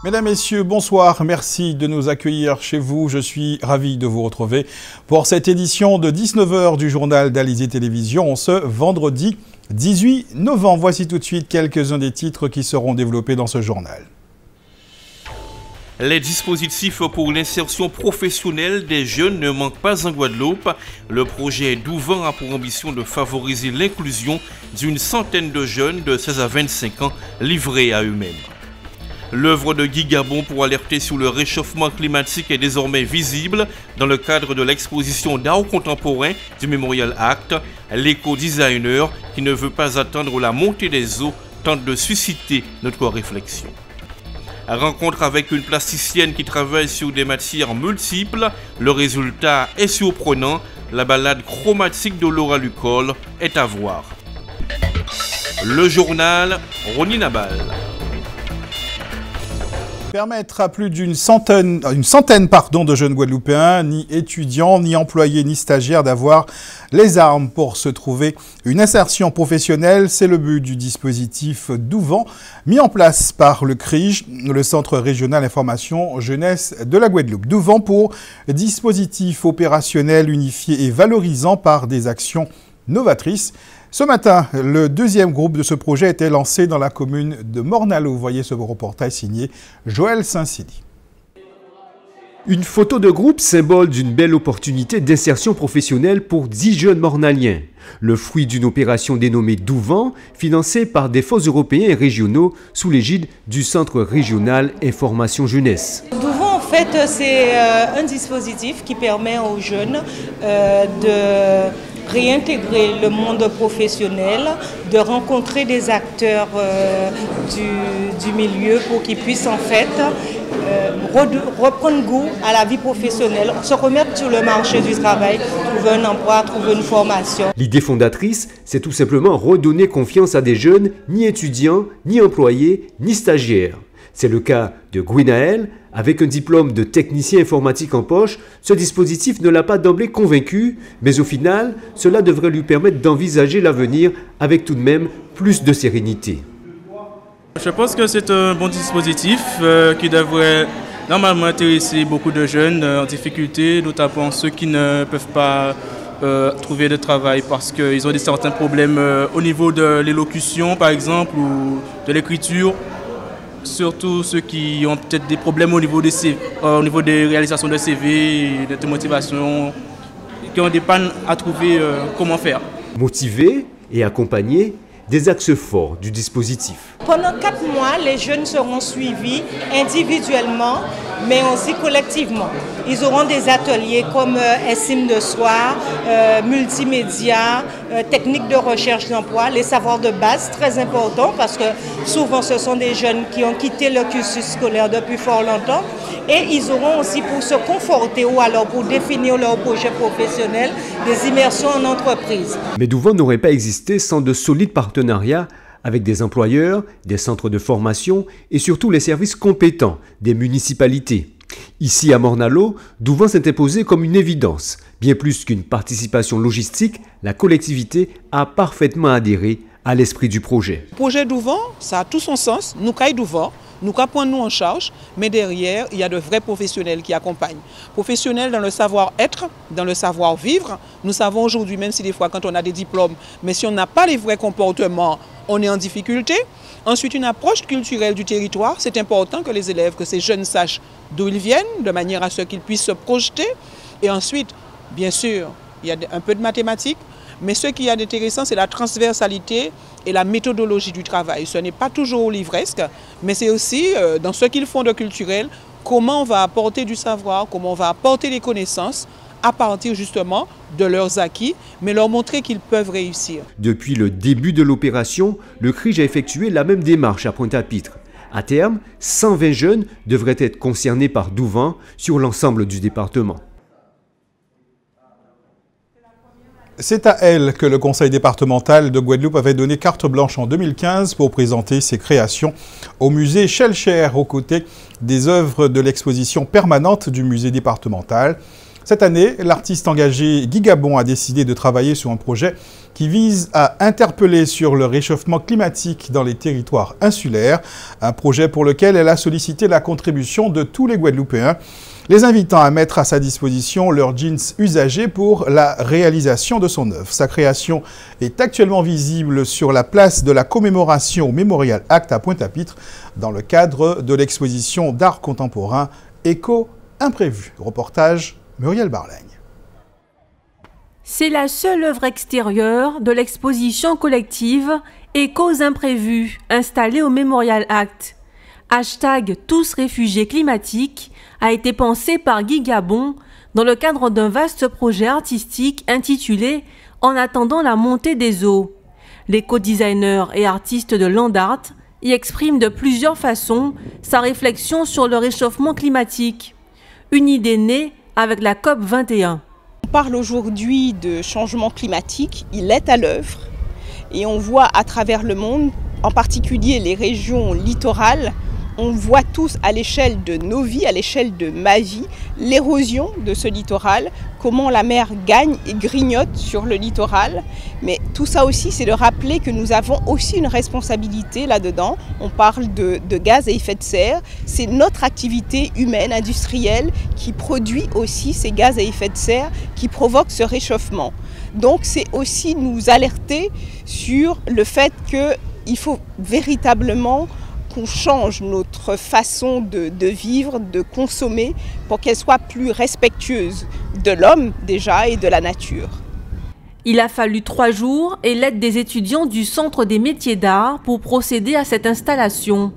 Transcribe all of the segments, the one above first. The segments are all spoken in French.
Mesdames, Messieurs, bonsoir. Merci de nous accueillir chez vous. Je suis ravi de vous retrouver pour cette édition de 19h du journal d'Alizé Télévision ce vendredi 18 novembre. Voici tout de suite quelques-uns des titres qui seront développés dans ce journal. Les dispositifs pour l'insertion professionnelle des jeunes ne manquent pas en Guadeloupe. Le projet Douvent a pour ambition de favoriser l'inclusion d'une centaine de jeunes de 16 à 25 ans livrés à eux-mêmes. L'œuvre de Guy Gabon pour alerter sur le réchauffement climatique est désormais visible dans le cadre de l'exposition d'art contemporain du Memorial Act. L'éco-designer, qui ne veut pas attendre la montée des eaux, tente de susciter notre réflexion. Rencontre avec une plasticienne qui travaille sur des matières multiples. Le résultat est surprenant. La balade chromatique de Laura Lucol est à voir. Le journal, Ronnie Nabal. Permettre à plus d'une centaine de jeunes Guadeloupéens, ni étudiants, ni employés, ni stagiaires, d'avoir les armes pour se trouver une insertion professionnelle. C'est le but du dispositif Douvent, mis en place par le CRIJ, le Centre régional information jeunesse de la Guadeloupe. Douvent pour dispositif opérationnel unifié et valorisant par des actions novatrices. Ce matin, le deuxième groupe de ce projet était lancé dans la commune de Morne-à-l'Eau. Vous voyez ce reportage signé Joël Saint-Sidi. Une photo de groupe, symbole d'une belle opportunité d'insertion professionnelle pour 10 jeunes mornaliens. Le fruit d'une opération dénommée Douvent, financée par des fonds européens et régionaux sous l'égide du Centre régional information jeunesse. Douvent, en fait, c'est un dispositif qui permet aux jeunes de réintégrer le monde professionnel, de rencontrer des acteurs du milieu pour qu'ils puissent en fait reprendre goût à la vie professionnelle, se remettre sur le marché du travail, trouver un emploi, trouver une formation. L'idée fondatrice, c'est tout simplement redonner confiance à des jeunes, ni étudiants, ni employés, ni stagiaires. C'est le cas de Gwenaël. Avec un diplôme de technicien informatique en poche, ce dispositif ne l'a pas d'emblée convaincu, mais au final, cela devrait lui permettre d'envisager l'avenir avec tout de même plus de sérénité. Je pense que c'est un bon dispositif qui devrait normalement intéresser beaucoup de jeunes en difficulté, notamment ceux qui ne peuvent pas trouver de travail parce qu'ils ont certains problèmes au niveau de l'élocution par exemple ou de l'écriture. Surtout ceux qui ont peut-être des problèmes au niveau des réalisations de CV, de motivation, qui ont des pannes à trouver comment faire. Motivés et accompagnés, des axes forts du dispositif. Pendant 4 mois, les jeunes seront suivis individuellement, mais aussi collectivement. Ils auront des ateliers comme estime de soi, multimédia, techniques de recherche d'emploi, les savoirs de base, très importants parce que souvent ce sont des jeunes qui ont quitté le cursus scolaire depuis fort longtemps. Et ils auront aussi pour se conforter ou alors pour définir leur projet professionnel des immersions en entreprise. Mais Douvent n'aurait pas existé sans de solides partenariats avec des employeurs, des centres de formation et surtout les services compétents des municipalités. Ici à Morne-à-l'Eau, Douvent s'est imposé comme une évidence. Bien plus qu'une participation logistique, la collectivité a parfaitement adhéré à l'esprit du projet. Le projet Douvent, ça a tout son sens. Nous caillons Douvent. Nous prenons nous en charge, mais derrière, il y a de vrais professionnels qui accompagnent. Professionnels dans le savoir-être, dans le savoir-vivre. Nous savons aujourd'hui, même si des fois quand on a des diplômes, mais si on n'a pas les vrais comportements, on est en difficulté. Ensuite, une approche culturelle du territoire. C'est important que les élèves, que ces jeunes sachent d'où ils viennent, de manière à ce qu'ils puissent se projeter. Et ensuite, bien sûr, il y a un peu de mathématiques. Mais ce qui est intéressant, c'est la transversalité et la méthodologie du travail. Ce n'est pas toujours livresque, mais c'est aussi dans ce qu'ils font de culturel, comment on va apporter du savoir, comment on va apporter des connaissances à partir justement de leurs acquis, mais leur montrer qu'ils peuvent réussir. Depuis le début de l'opération, le CRIJ a effectué la même démarche à Pointe-à-Pitre. À terme, 120 jeunes devraient être concernés par Douvent sur l'ensemble du département. C'est à elle que le conseil départemental de Guadeloupe avait donné carte blanche en 2015 pour présenter ses créations au musée Schellcher aux côtés des œuvres de l'exposition permanente du musée départemental. Cette année, l'artiste engagé Guy Gabon a décidé de travailler sur un projet qui vise à interpeller sur le réchauffement climatique dans les territoires insulaires, un projet pour lequel elle a sollicité la contribution de tous les Guadeloupéens, les invitant à mettre à sa disposition leurs jeans usagés pour la réalisation de son œuvre. Sa création est actuellement visible sur la place de la commémoration au Memorial Act à Pointe-à-Pitre dans le cadre de l'exposition d'art contemporain Écho imprévu. Reportage Muriel Barlaigne. C'est la seule œuvre extérieure de l'exposition collective Échos imprévus installée au Memorial Act. Hashtag tous réfugiés climatiques a été pensé par Guy Gabon dans le cadre d'un vaste projet artistique intitulé « En attendant la montée des eaux ». L'éco-designer et artiste de land art y exprime de plusieurs façons sa réflexion sur le réchauffement climatique. Une idée née avec la COP 21. On parle aujourd'hui de changement climatique, il est à l'œuvre et on voit à travers le monde, en particulier les régions littorales, on voit tous à l'échelle de nos vies, à l'échelle de ma vie, l'érosion de ce littoral, comment la mer gagne et grignote sur le littoral. Mais tout ça aussi, c'est de rappeler que nous avons aussi une responsabilité là-dedans. On parle de gaz à effet de serre. C'est notre activité humaine, industrielle, qui produit aussi ces gaz à effet de serre, qui provoquent ce réchauffement. Donc c'est aussi nous alerter sur le fait qu'il faut véritablement qu'on change notre façon de vivre, de consommer, pour qu'elle soit plus respectueuse de l'homme déjà et de la nature. Il a fallu 3 jours et l'aide des étudiants du Centre des métiers d'art pour procéder à cette installation.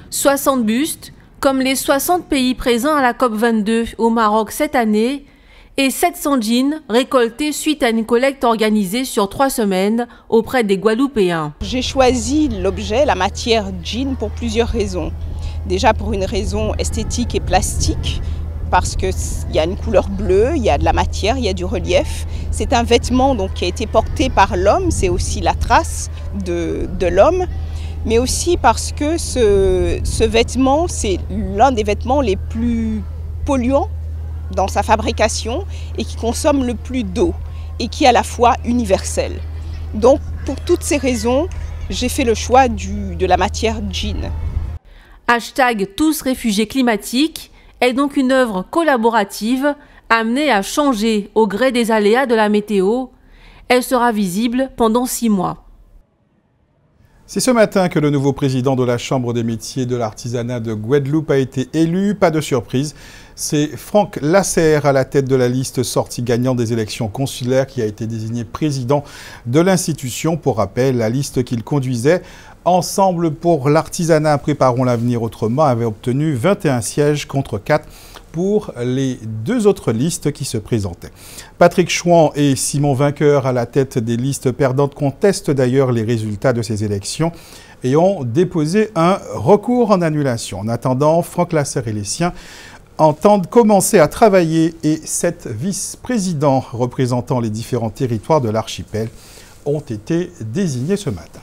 60 bustes, comme les 60 pays présents à la COP 22 au Maroc cette année, et 700 jeans récoltés suite à une collecte organisée sur 3 semaines auprès des Guadeloupéens. J'ai choisi l'objet, la matière jean, pour plusieurs raisons. Déjà pour une raison esthétique et plastique, parce qu'il y a une couleur bleue, il y a de la matière, il y a du relief. C'est un vêtement donc, qui a été porté par l'homme, c'est aussi la trace de l'homme, mais aussi parce que ce vêtement, c'est l'un des vêtements les plus polluants dans sa fabrication et qui consomme le plus d'eau et qui est à la fois universel. Donc pour toutes ces raisons, j'ai fait le choix de la matière jean. Hashtag tous réfugiés climatiques est donc une œuvre collaborative amenée à changer au gré des aléas de la météo. Elle sera visible pendant 6 mois. C'est ce matin que le nouveau président de la Chambre des métiers de l'artisanat de Guadeloupe a été élu. Pas de surprise, c'est Franck Lasserre à la tête de la liste sortie gagnant des élections consulaires qui a été désigné président de l'institution. Pour rappel, la liste qu'il conduisait, Ensemble pour l'artisanat, préparons l'avenir autrement, avait obtenu 21 sièges contre 4 pour les 2 autres listes qui se présentaient. Patrick Chouan et Simon Vainqueur à la tête des listes perdantes contestent d'ailleurs les résultats de ces élections et ont déposé un recours en annulation. En attendant, Franck Lasserre et les siens entendent commencer à travailler et 7 vice-présidents représentant les différents territoires de l'archipel ont été désignés ce matin.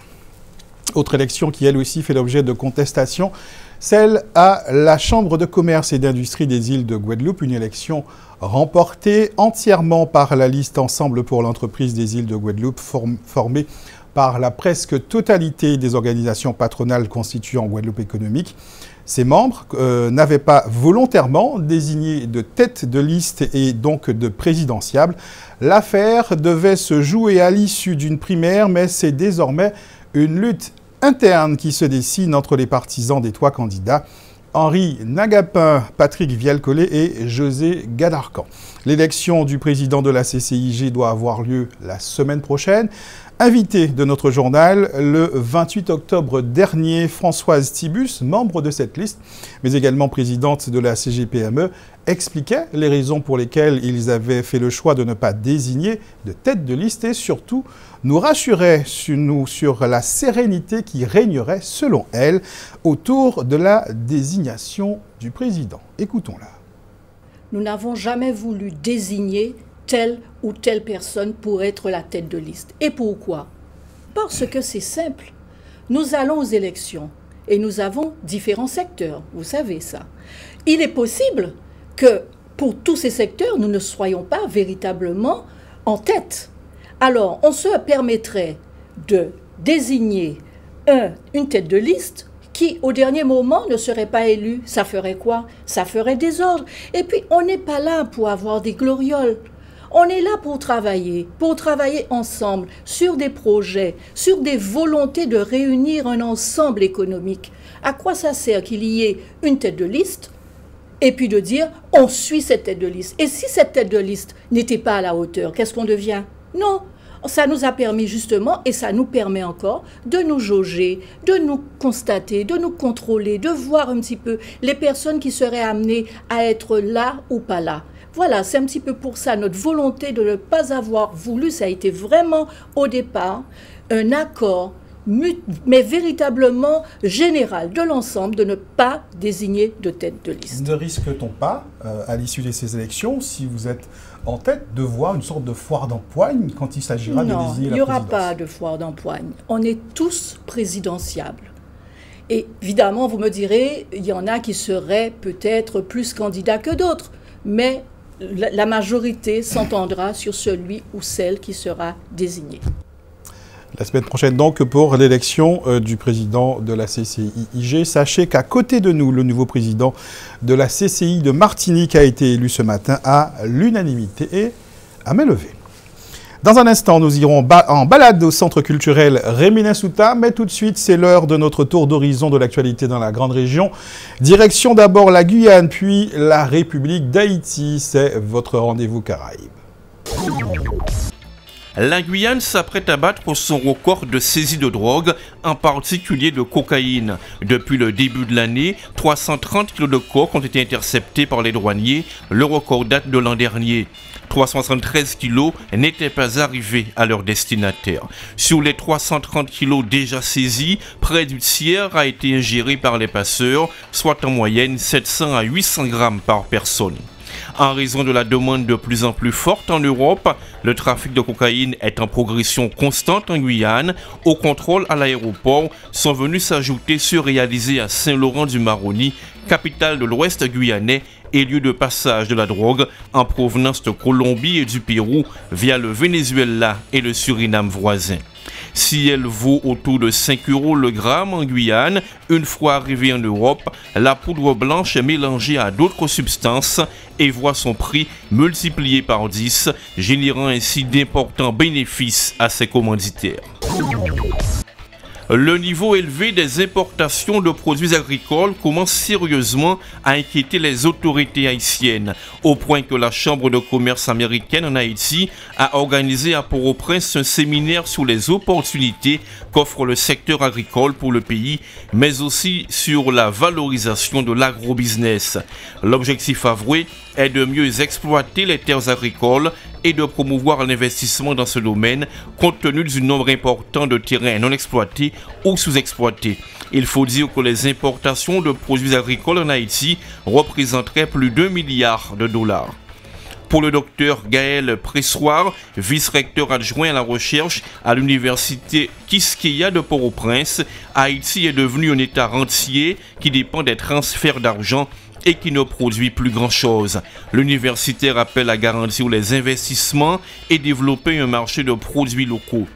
Autre élection qui, elle aussi, fait l'objet de contestation, celle à la Chambre de commerce et d'industrie des îles de Guadeloupe, une élection remportée entièrement par la liste Ensemble pour l'entreprise des îles de Guadeloupe, formée par la presque totalité des organisations patronales constituant Guadeloupe économique. Ses membres n'avaient pas volontairement désigné de tête de liste et donc de présidentiable. L'affaire devait se jouer à l'issue d'une primaire, mais c'est désormais une lutte interne qui se dessine entre les partisans des 3 candidats, Henri Nagapin, Patrick Vielle-Collet et José Gadarcan. L'élection du président de la CCIG doit avoir lieu la semaine prochaine. Invitée de notre journal, le 28 octobre dernier, Françoise Thibus, membre de cette liste, mais également présidente de la CGPME, expliquait les raisons pour lesquelles ils avaient fait le choix de ne pas désigner de tête de liste et surtout nous rassurait sur la sérénité qui régnerait, selon elle, autour de la désignation du président. Écoutons-la. Nous n'avons jamais voulu désigner telle ou telle personne pour être la tête de liste. Et pourquoi? Parce que c'est simple. Nous allons aux élections et nous avons différents secteurs, vous savez ça. Il est possible que pour tous ces secteurs, nous ne soyons pas véritablement en tête. Alors, on se permettrait de désigner une tête de liste qui, au dernier moment, ne serait pas élu. Ça ferait quoi? Ça ferait désordre. Et puis, on n'est pas là pour avoir des glorioles. On est là pour travailler ensemble sur des projets, sur des volontés de réunir un ensemble économique. À quoi ça sert qu'il y ait une tête de liste et puis de dire on suit cette tête de liste? Et si cette tête de liste n'était pas à la hauteur, qu'est-ce qu'on devient? Non, ça nous a permis justement, et ça nous permet encore, de nous jauger, de nous constater, de nous contrôler, de voir un petit peu les personnes qui seraient amenées à être là ou pas là. Voilà, c'est un petit peu pour ça notre volonté de ne pas avoir voulu, ça a été vraiment au départ un accord, mais véritablement général de l'ensemble, de ne pas désigner de tête de liste. Ne risque-t-on pas, à l'issue de ces élections, si vous êtes en tête, de voir une sorte de foire d'empoigne quand il s'agira de désigner la présidence? Non, il n'y aura pas de foire d'empoigne. On est tous présidentiables. Et évidemment, vous me direz, il y en a qui seraient peut-être plus candidats que d'autres, mais la majorité s'entendra sur celui ou celle qui sera désigné. La semaine prochaine, donc, pour l'élection du président de la CCI-IG. Sachez qu'à côté de nous, le nouveau président de la CCI de Martinique a été élu ce matin à l'unanimité et à main levée. Dans un instant, nous irons en balade au centre culturel Rémy-Souta, mais tout de suite, c'est l'heure de notre tour d'horizon de l'actualité dans la grande région. Direction d'abord la Guyane, puis la République d'Haïti. C'est votre rendez-vous Caraïbes. La Guyane s'apprête à battre son record de saisie de drogue, en particulier de cocaïne. Depuis le début de l'année, 330 kg de coke ont été interceptés par les douaniers. Le record date de l'an dernier. 373 kilos n'étaient pas arrivés à leur destinataire. Sur les 330 kilos déjà saisis, près du tiers a été ingéré par les passeurs, soit en moyenne 700 à 800 grammes par personne. En raison de la demande de plus en plus forte en Europe, le trafic de cocaïne est en progression constante en Guyane. Au contrôle à l'aéroport sont venus s'ajouter ceux réalisés à Saint-Laurent-du-Maroni, capitale de l'Ouest guyanais et lieu de passage de la drogue en provenance de Colombie et du Pérou via le Venezuela et le Suriname voisin. Si elle vaut autour de 5 € le gramme en Guyane, une fois arrivée en Europe, la poudre blanche est mélangée à d'autres substances et voit son prix multiplié par 10, générant ainsi d'importants bénéfices à ses commanditaires. Le niveau élevé des importations de produits agricoles commence sérieusement à inquiéter les autorités haïtiennes, au point que la Chambre de commerce américaine en Haïti a organisé à Port-au-Prince un séminaire sur les opportunités qu'offre le secteur agricole pour le pays, mais aussi sur la valorisation de l'agrobusiness. L'objectif avoué est de mieux exploiter les terres agricoles et de promouvoir l'investissement dans ce domaine compte tenu du nombre important de terrains non exploités ou sous-exploités. Il faut dire que les importations de produits agricoles en Haïti représenteraient plus d'$1 milliard. Pour le docteur Gaël Pressoir, vice-recteur adjoint à la recherche à l'université Quisqueya de Port-au-Prince, Haïti est devenu un État rentier qui dépend des transferts d'argent et qui ne produit plus grand-chose. L'universitaire appelle à garantir les investissements et développer un marché de produits locaux.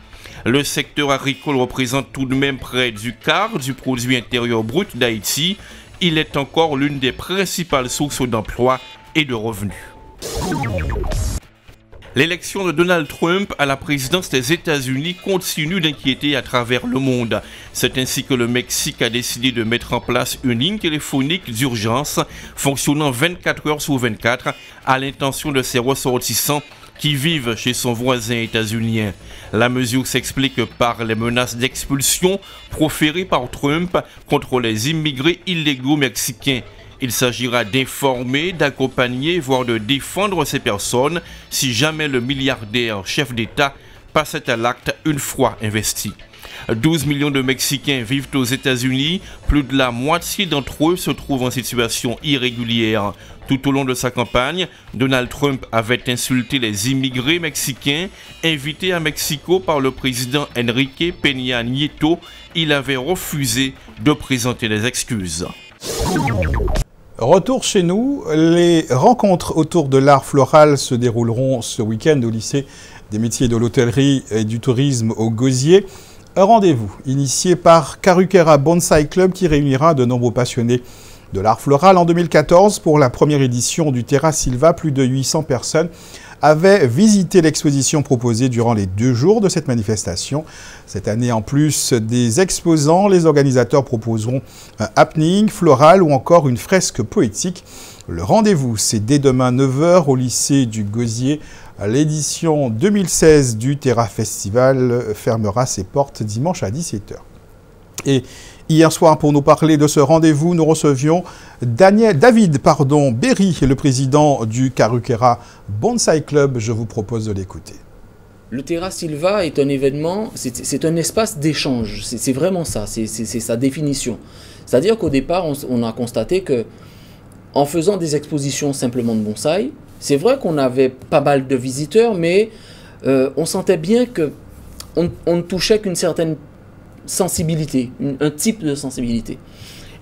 Le secteur agricole représente tout de même près du quart du produit intérieur brut d'Haïti. Il est encore l'une des principales sources d'emploi et de revenus. L'élection de Donald Trump à la présidence des États-Unis continue d'inquiéter à travers le monde. C'est ainsi que le Mexique a décidé de mettre en place une ligne téléphonique d'urgence fonctionnant 24 heures sur 24 à l'intention de ses ressortissants qui vivent chez son voisin états-unien. La mesure s'explique par les menaces d'expulsion proférées par Trump contre les immigrés illégaux mexicains. Il s'agira d'informer, d'accompagner, voire de défendre ces personnes si jamais le milliardaire chef d'État passait à l'acte une fois investi. 12 millions de Mexicains vivent aux États-Unis, plus de la moitié d'entre eux se trouvent en situation irrégulière. Tout au long de sa campagne, Donald Trump avait insulté les immigrés mexicains invités à Mexico par le président Enrique Peña Nieto. Il avait refusé de présenter des excuses. Retour chez nous, les rencontres autour de l'art floral se dérouleront ce week-end au lycée des métiers de l'hôtellerie et du tourisme au Gosier. Un rendez-vous initié par Karukera Bonsai Club qui réunira de nombreux passionnés de l'art floral. En 2014, pour la première édition du Terra Silva, plus de 800 personnes avaient visité l'exposition proposée durant les 2 jours de cette manifestation. Cette année, en plus des exposants, les organisateurs proposeront un happening floral ou encore une fresque poétique. Le rendez-vous, c'est dès demain 9h au lycée du Gosier. L'édition 2016 du Terra Festival fermera ses portes dimanche à 17h. Et hier soir, pour nous parler de ce rendez-vous, nous recevions David Berry, le président du Karukera Bonsai Club. Je vous propose de l'écouter. Le Terra Silva est un événement, c'est un espace d'échange. C'est vraiment ça, c'est sa définition. C'est-à-dire qu'au départ, on a constaté que en faisant des expositions simplement de bonsaï, c'est vrai qu'on avait pas mal de visiteurs, mais on sentait bien qu'on ne touchait qu'une certaine sensibilité, un type de sensibilité.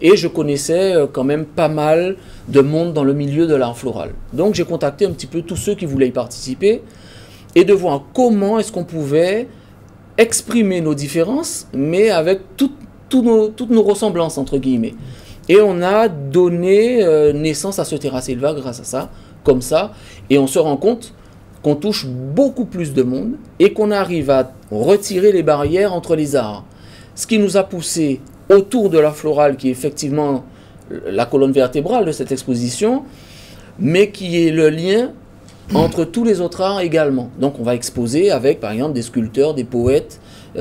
Et je connaissais quand même pas mal de monde dans le milieu de l'art floral. Donc j'ai contacté un petit peu tous ceux qui voulaient y participer et de voir comment est-ce qu'on pouvait exprimer nos différences, mais avec toutes nos ressemblances, entre guillemets. Et on a donné naissance à ce Terra Silva grâce à ça, comme ça, et on se rend compte qu'on touche beaucoup plus de monde et qu'on arrive à retirer les barrières entre les arts. Ce qui nous a poussé autour de l'art floral, qui est effectivement la colonne vertébrale de cette exposition, mais qui est le lien entre tous les autres arts également. Donc on va exposer avec, par exemple, des sculpteurs, des poètes. On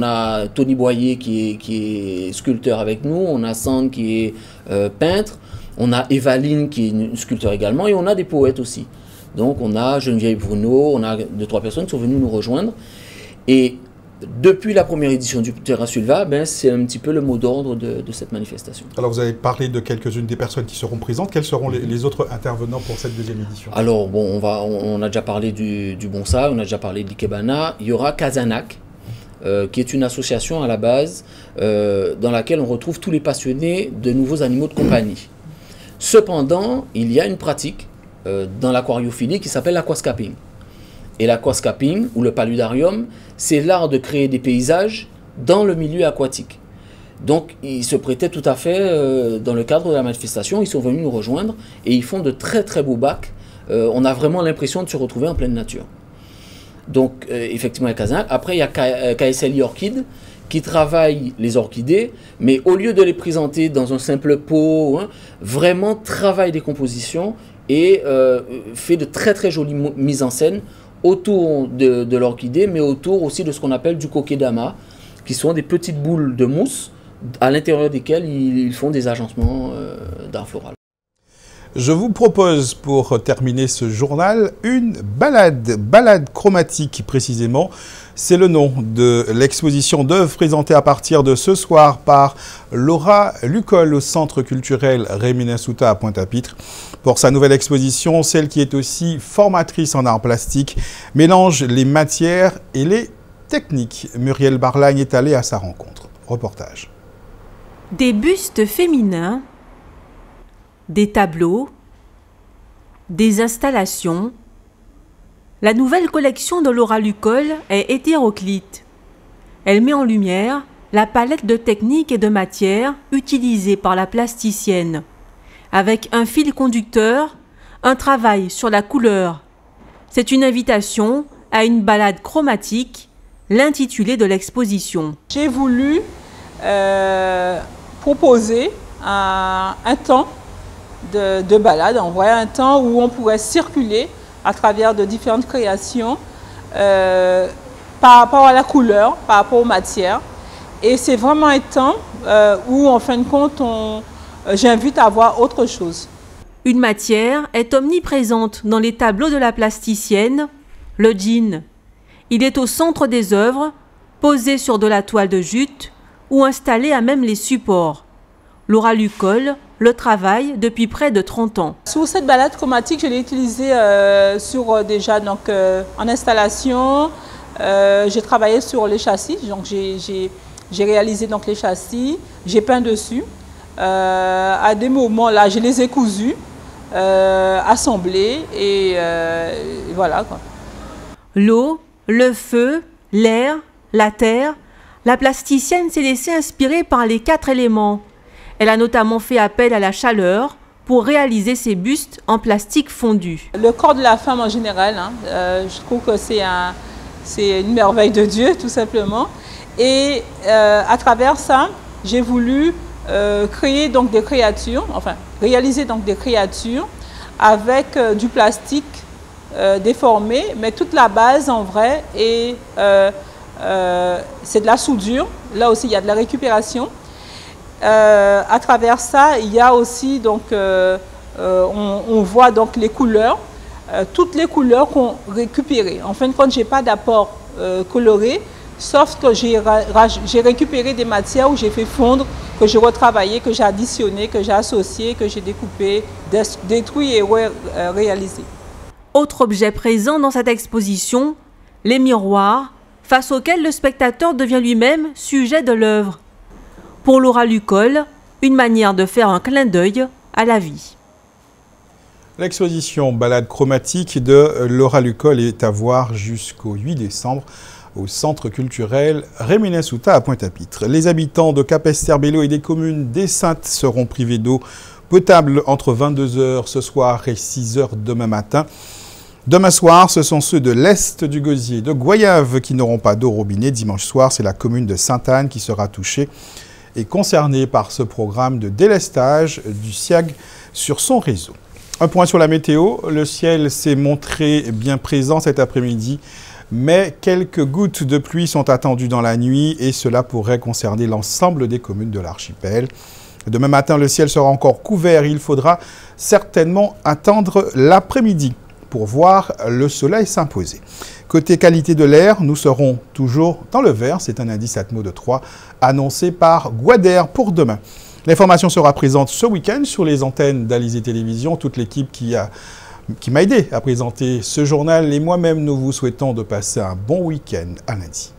a Tony Boyer qui est sculpteur avec nous, on a Sand qui est peintre, on a Evaline qui est une sculpteur également, et on a des poètes aussi. Donc on a Geneviève Bruno, on a 2-3 personnes qui sont venues nous rejoindre. Et depuis la première édition du Terra Silva, c'est un petit peu le mot d'ordre de cette manifestation. Alors vous avez parlé de quelques-unes des personnes qui seront présentes. Quels seront les autres intervenants pour cette deuxième édition? Alors bon, on a déjà parlé du bonsaï, on a déjà parlé de l'ikebana. Il y aura Kazanak, qui est une association à la base dans laquelle on retrouve tous les passionnés de nouveaux animaux de compagnie. Cependant, il y a une pratique dans l'aquariophilie qui s'appelle l'aquascaping. Et l'aquascaping, ou le paludarium, c'est l'art de créer des paysages dans le milieu aquatique. Donc, ils se prêtaient tout à fait dans le cadre de la manifestation. Ils sont venus nous rejoindre et ils font de très très beaux bacs. On a vraiment l'impression de se retrouver en pleine nature. Donc, effectivement, il y a Kazan. Après, il y a KSLI Orchid qui travaille les orchidées, mais au lieu de les présenter dans un simple pot, vraiment travaille des compositions et fait de très très jolies mises en scène autour de l'orchidée, mais autour aussi de ce qu'on appelle du kokedama, qui sont des petites boules de mousse à l'intérieur desquelles ils font des agencements d'art floral. Je vous propose, pour terminer ce journal, une balade chromatique précisément. C'est le nom de l'exposition d'œuvres présentée à partir de ce soir par Laura Lucol au Centre culturel Rémy Souta à Pointe-à-Pitre. Pour sa nouvelle exposition, celle qui est aussi formatrice en arts plastiques mélange les matières et les techniques. Muriel Barlagne est allée à sa rencontre. Reportage. Des bustes féminins, des tableaux, des installations. La nouvelle collection de Laura Lucol est hétéroclite. Elle met en lumière la palette de techniques et de matières utilisées par la plasticienne, avec un fil conducteur, un travail sur la couleur. C'est une invitation à une balade chromatique, l'intitulé de l'exposition. J'ai voulu proposer un temps de balade, en vrai, un temps où on pourrait circuler à travers de différentes créations par rapport à la couleur, par rapport aux matières. Et c'est vraiment un temps où, en fin de compte, j'invite à voir autre chose. Une matière est omniprésente dans les tableaux de la plasticienne, le jean. Il est au centre des œuvres, posé sur de la toile de jute ou installé à même les supports. Laura Lucol le travaille depuis près de 30 ans. Sur cette balade chromatique, je l'ai utilisée déjà en installation. J'ai travaillé sur les châssis, donc j'ai réalisé donc les châssis, j'ai peint dessus. À des moments, là, je les ai cousus, assemblés et voilà, quoi. L'eau, le feu, l'air, la terre, la plasticienne s'est laissée inspirer par les 4 éléments. Elle a notamment fait appel à la chaleur pour réaliser ses bustes en plastique fondu. Le corps de la femme en général, hein, je trouve que c'est une merveille de Dieu, tout simplement. Et à travers ça, j'ai voulu créer donc des créatures, enfin réaliser donc des créatures avec du plastique déformé, mais toute la base en vrai est c'est de la soudure. Là aussi, il y a de la récupération. À travers ça, il y a aussi donc on voit donc les couleurs, toutes les couleurs qu'on récupérées. En fin de compte, j'ai pas d'apport coloré, sauf que j'ai récupéré des matières où j'ai fait fondre, que j'ai retravaillé, que j'ai additionné, que j'ai associé, que j'ai découpé, détruit et réalisé. Autre objet présent dans cette exposition, les miroirs, face auxquels le spectateur devient lui-même sujet de l'œuvre. Pour Laura Lucol, une manière de faire un clin d'œil à la vie. L'exposition Balade chromatique de Laura Lucol est à voir jusqu'au 8 décembre au Centre culturel Réminet Souta à Pointe-à-Pitre. Les habitants de Capesterre-Belle-Eau et des communes des Saintes seront privés d'eau potable entre 22 h ce soir et 6 h demain matin. Demain soir, ce sont ceux de l'Est du Gosier, de Goyave qui n'auront pas d'eau robinet. Dimanche soir, c'est la commune de Sainte-Anne qui sera touchée et concernée par ce programme de délestage du SIAG sur son réseau. Un point sur la météo. Le ciel s'est montré bien présent cet après-midi, mais quelques gouttes de pluie sont attendues dans la nuit et cela pourrait concerner l'ensemble des communes de l'archipel. Demain matin, le ciel sera encore couvert. Il faudra certainement attendre l'après-midi pour voir le soleil s'imposer. Côté qualité de l'air, nous serons toujours dans le vert. C'est un indice Atmo de 3 annoncé par Guader pour demain. L'information sera présente ce week-end sur les antennes d'Alizé Télévision. Toute l'équipe qui m'a aidé à présenter ce journal et moi-même, nous vous souhaitons de passer un bon week-end à lundi.